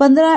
15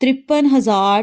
53,000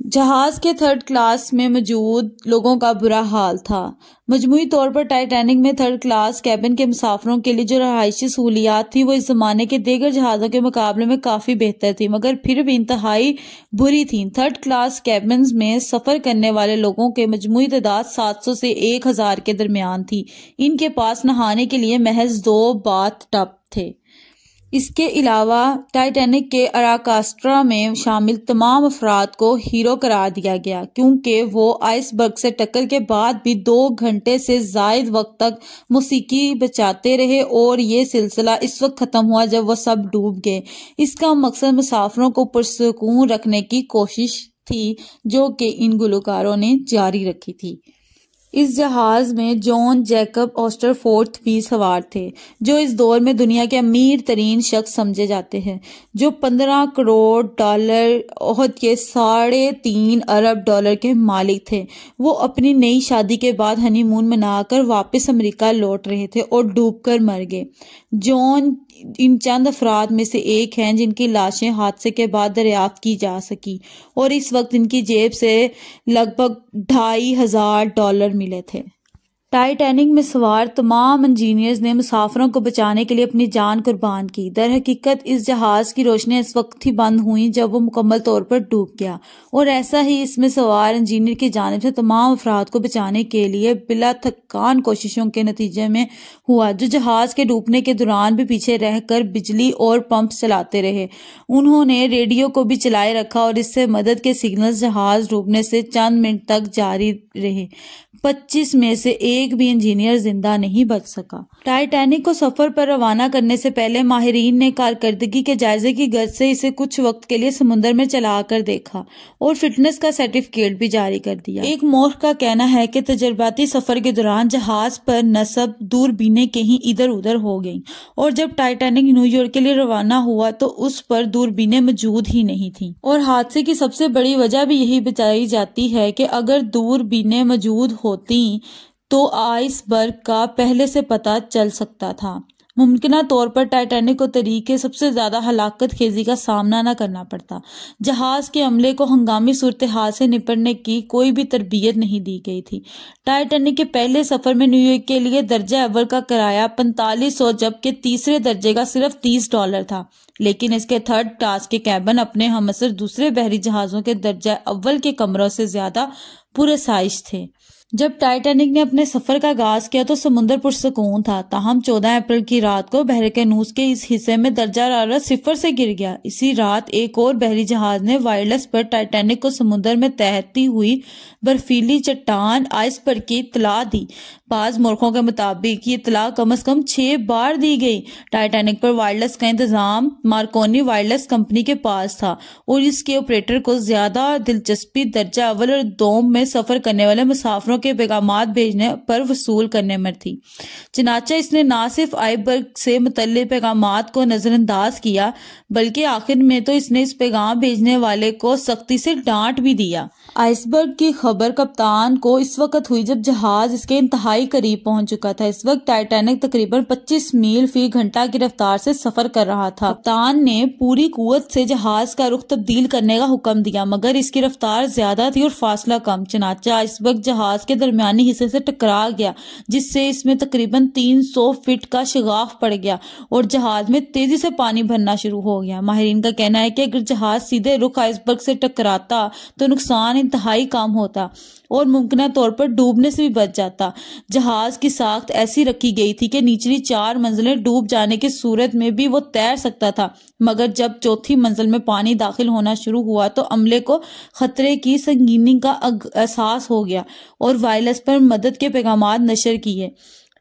جہاز کے third class میں موجود لوگوں کا برا حال تھا۔ مجموعی طور پر ٹائٹینک میں تھرڈ کلاس کیبن کے مسافروں کے لیے جو رہائشی سہولیات تھیں وہ اس زمانے کے دیگر جہازوں کے مقابلے میں کافی بہتر تھی، مگر پھر بھی انتہائی بری تھیں۔ تھرڈ کلاس کیبنز میں سفر کرنے والے لوگوں کے مجموعی تعداد 700 سے 1000 کے درمیان تھی۔ ان کے پاس نہانے کے لیے محض 2 باتھ ٹب تھے۔ اس کے علاوہ ٹائٹینک کے اراکاسٹرا میں شامل تمام افراد کو ہیرو قرار دیا گیا، کیونکہ وہ آئس برگ سے ٹکر کے بعد بھی 2 گھنٹے سے زائد وقت تک موسیقی بجاتے رہے، اور یہ سلسلہ اس وقت ختم ہوا جب وہ سب ڈوب گئے۔ اس کا مقصد مسافروں کو پرسکون رکھنے کی کوشش تھی، جو کہ ان گلوکاروں نے جاری رکھی تھی۔ اس جہاز میں جان جیکب آسٹرفورتھ بھی سوار تھے، جو اس دور میں دنیا کے امیر ترین شخص سمجھے جاتے ہیں، جو $15 کروڑ عہد کے $3.5 ارب کے مالک تھے۔ وہ اپنی نئی شادی کے بعد ہنی مون منا کر واپس امریکہ لوٹ رہے تھے اور ڈوب کر مر گئے۔ جان ان چند افراد میں سے ایک ہیں جن کی لاشیں حادثے کے بعد دریافت کی جا سکی، اور اس وقت ان کی جیب سے لگ بھگ $2500 ملے تھے۔ ٹائٹینک میں سوار تمام انجینئرز نے مسافروں کو بچانے کے لیے اپنی جان قربان کی۔ در حقیقت اس جہاز کی روشنیاں اس وقت ہی بند ہوئیں جب وہ مکمل طور پر ڈوب گیا، اور ایسا ہی اس میں سوار انجینئر کی جانب سے تمام افراد کو بچانے کے لیے بلا تھکان کوششوں کے نتیجے میں ہوا، جو جہاز کے ڈوبنے کے دوران بھی پیچھے رہ کر بجلی اور پمپس چلاتے رہے۔ انہوں نے ریڈیو کو بھی چلائے رکھا، اور اس سے مدد کے سگنلز جہاز ڈوبنے سے چند منٹ تک جاری رہے۔ 25 میں سے ایک بھی انجینئر زندہ نہیں بچ سکا۔ ٹائٹینک کو سفر پر روانہ کرنے سے پہلے ماہرین نے کارکردگی کے جائزے کی غرض سے اسے کچھ وقت کے لیے سمندر میں چلا کر دیکھا اور فٹنس کا سرٹیفکیٹ بھی جاری کر دیا۔ ایک مورخ کا کہنا ہے کہ تجرباتی سفر کے دوران جہاز پر نصب دوربینیں کہیں ادھر ادھر ہو گئیں، اور جب ٹائٹینک نیو یارک کے لیے روانہ ہوا تو اس پر دوربینیں موجود ہی نہیں تھیں، اور حادثے کی سب سے بڑی وجہ بھی یہی بتائی جاتی ہے کہ اگر دوربینیں موجود ہوتی تو آئس برگ کا پہلے سے پتہ چل سکتا تھا۔ ممکنہ طور پر ٹائٹینک کو تاریخ کے سب سے زیادہ ہلاکت خیزی کا سامنا نہ کرنا پڑتا۔ جہاز کے عملے کو ہنگامی صورتحال سے نپٹنے کی کوئی بھی تربیت نہیں دی گئی تھی۔ ٹائٹینک کے پہلے سفر میں نیو یارک کے لیے درجہ اول کا کرایہ $4500 جبکہ تیسرے درجے کا صرف $30 تھا، لیکن اس کے تھرڈ کلاس کے کیبن اپنے ہمعصر دوسرے بحری جہازوں کے درجہ اول کے کمروں سے زیادہ پرآسائش تھے۔ جب ٹائٹینک نے اپنے سفر کا آغاز کیا تو سمندر پرسکون تھا، تاہم 14 اپریل کی رات کو بحر قینوس کے اس حصے میں درجہ حرارت 0 سے گر گیا۔ اسی رات ایک اور بحری جہاز نے وائرلیس پر ٹائٹینک کو سمندر میں تیرتی ہوئی برفیلی چٹان آئس برگ کی اطلاع دی۔ بعض مورخوں کے مطابق یہ اطلاع کم از کم 6 بار دی گئی۔ ٹائٹینک پر وائرلیس کا انتظام مارکونی وائرلیس کمپنی کے پاس تھا، اور اس کے آپریٹر کو زیادہ دلچسپی درجہ اول اور دوم میں سفر کرنے والے مسافروں کے پیغامات بھیجنے پر وصول کرنے میں تھی۔ چنانچہ اس نے نہ صرف آئس برگ سے متعلق پیغامات کو نظر انداز کیا، بلکہ آخر میں تو اس نے اس پیغام بھیجنے والے کو سختی سے ڈانٹ بھی دیا۔ آئس برگ کی خبر کپتان کو اس وقت ہوئی جب جہاز اس کے انتہائی قریب پہنچ چکا تھا۔ اس وقت ٹائٹینک تقریباً 25 میل فی گھنٹہ کی رفتار سے سفر کر رہا تھا۔ کپتان نے پوری قوت سے جہاز کا رخ تبدیل کرنے کا حکم دیا، مگر اس کی رفتار زیادہ تھی اور فاصلہ کم، چنانچہ آئس برگ جہاز کے درمیانی حصے سے ٹکرا گیا، جس سے اس میں تقریباً 300 فٹ کا شگاف پڑ گیا اور جہاز میں تیزی سے پانی بھرنا شروع ہو گیا۔ ماہرین کا کہنا ہے کہ اگر جہاز سیدھے رخ آئس برگ سے ٹکراتا تو نقصان انتہائی کم ہوتا اور ممکنہ طور پر ڈوبنے سے بھی بچ جاتا۔ جہاز کی ساخت ایسی رکھی گئی تھی کہ نچلی 4 منزلیں ڈوب جانے کی صورت میں بھی وہ تیر سکتا تھا، مگر جب چوتھی منزل میں پانی داخل ہونا شروع ہوا تو عملے کو خطرے کی سنگینی کا احساس ہو گیا اور وائرلیس پر مدد کے پیغامات نشر کیے۔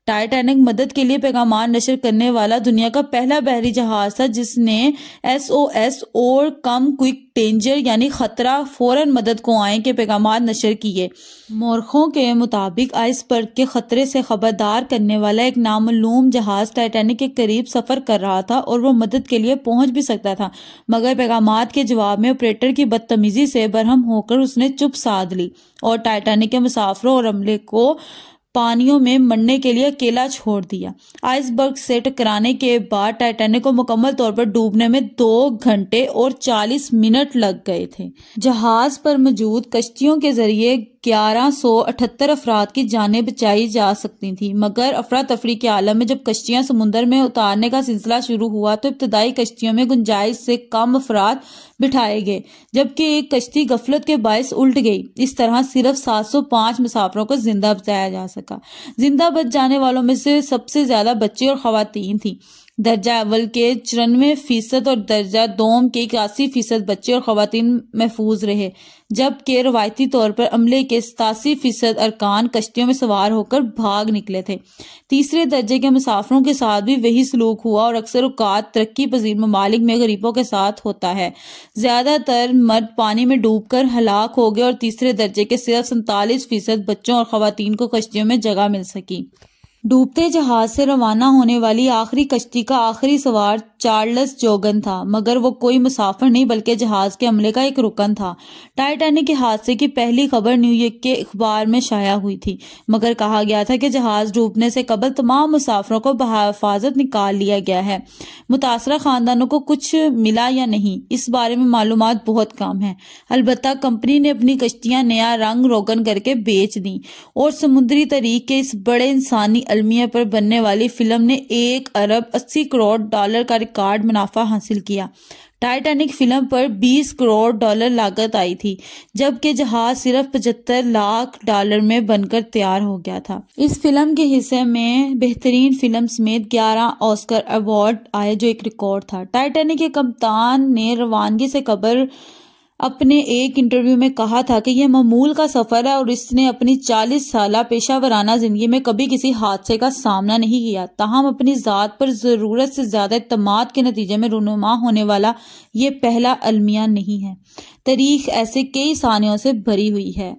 ٹائٹینک مدد کے لیے پیغامات نشر کرنے والا دنیا کا پہلا بحری جہاز تھا جس نے SOS اور کم کوئک ڈینجر یعنی خطرہ فوراً مدد کو آئیں کے پیغامات نشر کیے۔ مورخوں کے مطابق آئس برگ کے خطرے سے خبردار کرنے والا ایک نامعلوم جہاز ٹائٹینک کے قریب سفر کر رہا تھا اور وہ مدد کے لیے پہنچ بھی سکتا تھا، مگر پیغامات کے جواب میں آپریٹر کی بدتمیزی سے برہم ہو کر اس نے چپ سادھ لی اور ٹائٹینک کے مسافروں اور عملے کو پانیوں میں مرنے کے لیے اکیلا چھوڑ دیا۔ آئس برگ سے ٹکرانے کے بعد ٹائٹینک کو مکمل طور پر ڈوبنے میں 2 گھنٹے اور 40 منٹ لگ گئے تھے۔ جہاز پر موجود کشتیوں کے ذریعے 1178 افراد کی جانیں بچائی جا سکتی تھیں، مگر افراتفری کے عالم میں جب کشتیاں سمندر میں اتارنے کا سلسلہ شروع ہوا تو ابتدائی کشتیوں میں گنجائش سے کم افراد بٹھائے گئے، جبکہ ایک کشتی غفلت کے باعث الٹ گئی۔ اس طرح صرف 705 مسافروں کو زندہ بچایا جا سکا۔ زندہ بچ جانے والوں میں سے سب سے زیادہ بچے اور خواتین تھیں۔ درجہ اول کے 94% اور درجہ دوم کے 81% بچے اور خواتین محفوظ رہے، جبکہ روایتی طور پر عملے کے 87% ارکان کشتیوں میں سوار ہو کر بھاگ نکلے تھے۔ تیسرے درجے کے مسافروں کے ساتھ بھی وہی سلوک ہوا اور اکثر اوقات ترقی پذیر ممالک میں غریبوں کے ساتھ ہوتا ہے۔ زیادہ تر مرد پانی میں ڈوب کر ہلاک ہو گئے اور تیسرے درجے کے صرف 47% بچوں اور خواتین کو کشتیوں میں جگہ مل سکی۔ ڈوبتے جہاز سے روانہ ہونے والی آخری کشتی کا آخری سوار چارلس جوگن تھا، مگر وہ کوئی مسافر نہیں بلکہ جہاز کے عملے کا ایک رکن تھا۔ ٹائٹینک کے حادثے کی پہلی خبر نیو یارک کے اخبار میں شائع ہوئی تھی، مگر کہا گیا تھا کہ جہاز ڈوبنے سے قبل تمام مسافروں کو بحفاظت نکال لیا گیا ہے۔ متاثرہ خاندانوں کو کچھ ملا یا نہیں، اس بارے میں معلومات بہت کم ہیں۔ البتہ کمپنی نے اپنی کشتیاں نیا رنگ روگن کر کے بیچ دیں اور سمندری تاریخ کے اس بڑے انسانی المیہ پر بننے والی فلم نے $1 ارب 80 کروڑ کا ریکارڈ منافع حاصل کیا۔ ٹائٹینک فلم پر $20 کروڑ لاگت آئی تھی، جبکہ جہاز صرف $75 لاکھ میں بن کر تیار ہو گیا تھا۔ اس فلم کے حصے میں بہترین فلم سمیت 11 آسکر ایوارڈ آئے، جو ایک ریکارڈ تھا۔ ٹائٹینک کے کپتان نے روانگی سے قبل اپنے ایک انٹرویو میں کہا تھا کہ یہ معمول کا سفر ہے اور اس نے اپنی 40 سالہ پیشہ ورانہ زندگی میں کبھی کسی حادثے کا سامنا نہیں کیا، تاہم اپنی ذات پر ضرورت سے زیادہ اعتماد کے نتیجے میں رونما ہونے والا یہ پہلا المیہ نہیں ہے۔ تاریخ ایسے کئی سانحوں سے بھری ہوئی ہے۔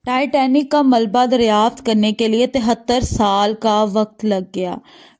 ٹائٹینک کا ملبہ دریافت کرنے کے لیے 73 سال کا وقت لگ گیا،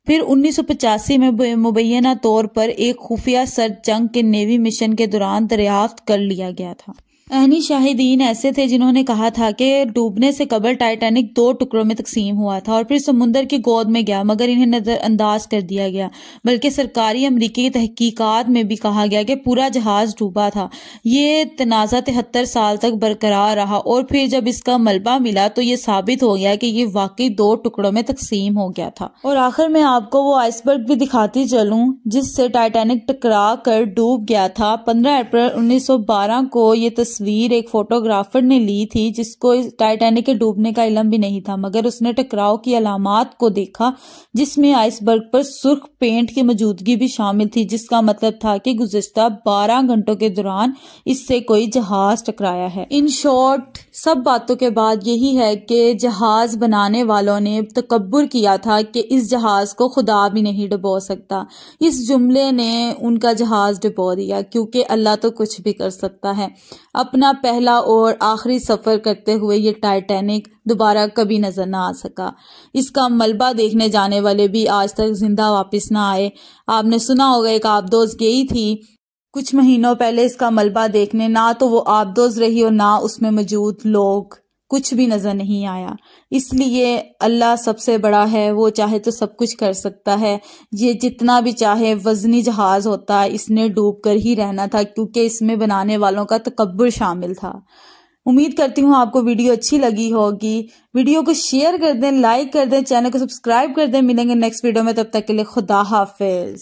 پھر 1985 میں مبینہ طور پر ایک خفیہ سرد جنگ کے نیوی مشن کے دوران دریافت کر لیا گیا تھا۔ عینی شاہدین ایسے تھے جنہوں نے کہا تھا کہ ڈوبنے سے قبل ٹائٹینک 2 ٹکڑوں میں تقسیم ہوا تھا اور پھر سمندر کی گود میں گیا، مگر انہیں نظر انداز کر دیا گیا، بلکہ سرکاری امریکی تحقیقات میں بھی کہا گیا کہ پورا جہاز ڈوبا تھا۔ یہ تنازع 73 سال تک برقرار رہا اور پھر جب اس کا ملبہ ملا تو یہ ثابت ہو گیا کہ یہ واقعی 2 ٹکڑوں میں تقسیم ہو گیا تھا۔ اور آخر میں آپ کو وہ آئس برگ بھی دکھاتی چلوں جس سے ٹائٹینک ٹکرا کر ڈوب گیا تھا۔ 15 اپریل 1912 کو یہ تصویر ایک فوٹوگرافر نے لی تھی جس کو ٹائٹینک کے ڈوبنے کا علم بھی نہیں تھا، مگر اس نے ٹکراؤ کی علامات کو دیکھا جس میں آئس برگ پر سرخ پینٹ کی موجودگی بھی شامل تھی، جس کا مطلب تھا کہ گزشتہ 12 گھنٹوں کے دوران اس سے کوئی جہاز ٹکرایا ہے۔ ان شارٹ سب باتوں کے بعد یہی ہے کہ جہاز بنانے والوں نے تکبر کیا تھا کہ اس جہاز کو خدا بھی نہیں ڈبو سکتا۔ اس جملے نے ان کا جہاز ڈبو دیا، کیونکہ اللہ تو کچھ بھی کر سکتا ہے۔ اپنا پہلا اور آخری سفر کرتے ہوئے یہ ٹائٹینک دوبارہ کبھی نظر نہ آ سکا۔ اس کا ملبہ دیکھنے جانے والے بھی آج تک زندہ واپس نہ آئے۔ آپ نے سنا ہوگا ایک آبدوز گئی تھی کچھ مہینوں پہلے اس کا ملبہ دیکھنے، نہ تو وہ آبدوز رہی اور نہ اس میں موجود لوگ، کچھ بھی نظر نہیں آیا۔ اس لیے اللہ سب سے بڑا ہے، وہ چاہے تو سب کچھ کر سکتا ہے۔ یہ جتنا بھی چاہے وزنی جہاز ہوتا، اس نے ڈوب کر ہی رہنا تھا، کیونکہ اس میں بنانے والوں کا تکبر شامل تھا۔ امید کرتی ہوں آپ کو ویڈیو اچھی لگی ہوگی۔ ویڈیو کو شیئر کر دیں، لائک کر دیں، چینل کو سبسکرائب کر دیں۔ ملیں گے نیکسٹ ویڈیو میں، تب تک کے لیے خدا حافظ۔